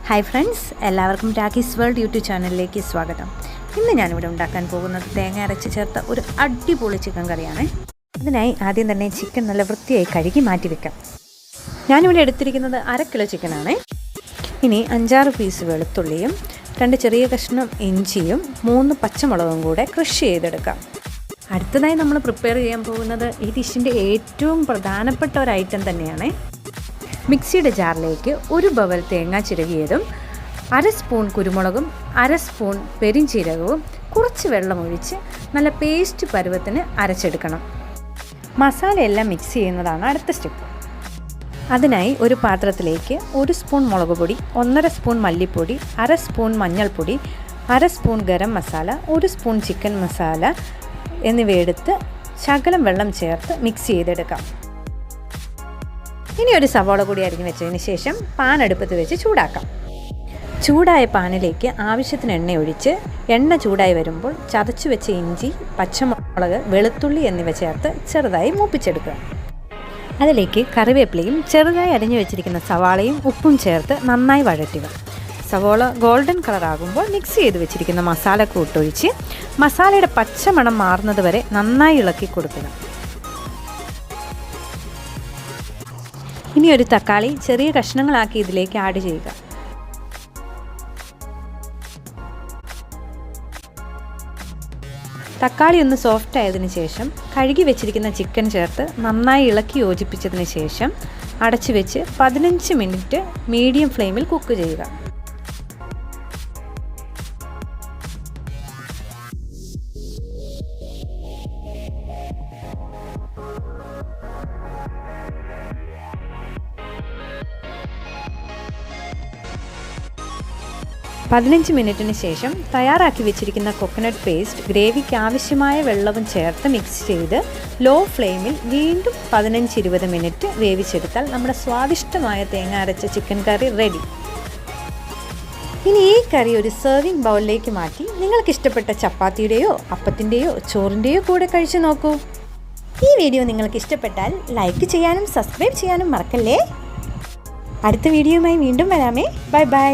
Hi friends, എല്ലാവർക്കും രാഖീസ് world YouTube ചാനലിലേക്ക് സ്വാഗതം. ഇന്ന് ഞാനിവിടെ ഉണ്ടാക്കാൻ പോകുന്നത് തേങ്ങ അരച്ച് ചേർത്ത ഒരു അടിപൊളി ചിക്കൻ കറിയാണ്. അതിനായി ആദ്യം തന്നെ ചിക്കൻ നല്ല വൃത്തിയായി കഴുകി മാറ്റി വെക്കാം. ഞാനിവിടെ എടുത്തിരിക്കുന്നത് 1/2 കിലോ ചിക്കനാണ്. ഇനി 5-6 പീസ് വെളുത്തുള്ളിയും 2 ചെറിയ കഷ്ണം ഇഞ്ചിയും 3 പച്ചമുളകും കൂടെ ക്രഷ് ചെയ്തെടുക്കാം. അടുത്തതായി നമ്മൾ പ്രിപ്പയർ ചെയ്യാൻ പോകുന്നത് ഈ ഡിഷിൻ്റെ ഏറ്റവും പ്രധാനപ്പെട്ട ഒരു ഐറ്റം തന്നെയാണ്. മിക്സിയുടെ ജാറിലേക്ക് 1 ബവൽ തേങ്ങ ചിരകിയതും 1/2 സ്പൂൺ കുരുമുളകും 1/2 സ്പൂൺ പെരിഞ്ചീരകവും കുറച്ച് വെള്ളമൊഴിച്ച് നല്ല പേസ്റ്റ് പരുവത്തിന് അരച്ചെടുക്കണം. മസാലയെല്ലാം മിക്സ് ചെയ്യുന്നതാണ് അടുത്ത സ്റ്റെപ്പ്. അതിനായി ഒരു പാത്രത്തിലേക്ക് 1 സ്പൂൺ മുളക് പൊടി, 1/2 സ്പൂൺ മല്ലിപ്പൊടി, 1/2 സ്പൂൺ മഞ്ഞൾപ്പൊടി, 1/2 spoon garam masala, 1 spoon chicken masala എന്നിവയെടുത്ത് ശകലം വെള്ളം ചേർത്ത് മിക്സ് ചെയ്തെടുക്കാം. ഇനി ഒരു സവാള കൂടി അരിഞ്ഞ് വെച്ചതിന് ശേഷം പാൻ അടുപ്പത്ത് വെച്ച് ചൂടാക്കാം. ചൂടായ പാനിലേക്ക് ആവശ്യത്തിന് എണ്ണ ഒഴിച്ച് എണ്ണ ചൂടായി വരുമ്പോൾ ചതച്ചു വെച്ച ഇഞ്ചി, പച്ചമുളക്, വെളുത്തുള്ളി എന്നിവ ചേർത്ത് ചെറുതായി മൂപ്പിച്ചെടുക്കുക. അതിലേക്ക് കറിവേപ്പിലയും ചെറുതായി അരിഞ്ഞു വെച്ചിരിക്കുന്ന സവാളയും ഉപ്പും ചേർത്ത് നന്നായി വഴറ്റുക. സവാള ഗോൾഡൻ കളറാകുമ്പോൾ മിക്സ് ചെയ്ത് വെച്ചിരിക്കുന്ന മസാല കൂട്ടൊഴിച്ച് മസാലയുടെ പച്ചമണം മാറുന്നത് വരെ നന്നായി ഇളക്കി കൊടുക്കുക. ഇനി ഒരു തക്കാളി ചെറിയ കഷ്ണങ്ങളാക്കി ഇതിലേക്ക് ആഡ് ചെയ്യുക. തക്കാളി ഒന്ന് സോഫ്റ്റ് ആയതിനു ശേഷം കഴുകി വെച്ചിരിക്കുന്ന ചിക്കൻ ചേർത്ത് നന്നായി ഇളക്കി യോജിപ്പിച്ചതിന് ശേഷം അടച്ചു വെച്ച് 15 മിനിറ്റ് മീഡിയം ഫ്ലെയിമിൽ കുക്ക് ചെയ്യുക. പതിനഞ്ച് മിനിറ്റിന് ശേഷം തയ്യാറാക്കി വെച്ചിരിക്കുന്ന കോക്കനട്ട് പേസ്റ്റ്, ഗ്രേവിക്ക് ആവശ്യമായ വെള്ളവും ചേർത്ത് മിക്സ് ചെയ്ത് ലോ ഫ്ലെയിമിൽ വീണ്ടും 15-20 മിനിറ്റ് വേവിച്ചെടുത്താൽ നമ്മുടെ സ്വാദിഷ്ടമായ തേങ്ങ അരച്ച ചിക്കൻ കറി റെഡി. ഇനി ഈ കറി ഒരു സെർവിങ് ബൗളിലേക്ക് മാറ്റി നിങ്ങൾക്കിഷ്ടപ്പെട്ട ചപ്പാത്തിയുടെയോ അപ്പത്തിൻ്റെയോ ചോറിൻ്റെയോ കൂടെ കഴിച്ചു നോക്കൂ. ഈ വീഡിയോ നിങ്ങൾക്ക് ഇഷ്ടപ്പെട്ടാൽ ലൈക്ക് ചെയ്യാനും സബ്സ്ക്രൈബ് ചെയ്യാനും മറക്കല്ലേ. അടുത്ത വീഡിയോയുമായി വീണ്ടും വരാമേ. Bye bye.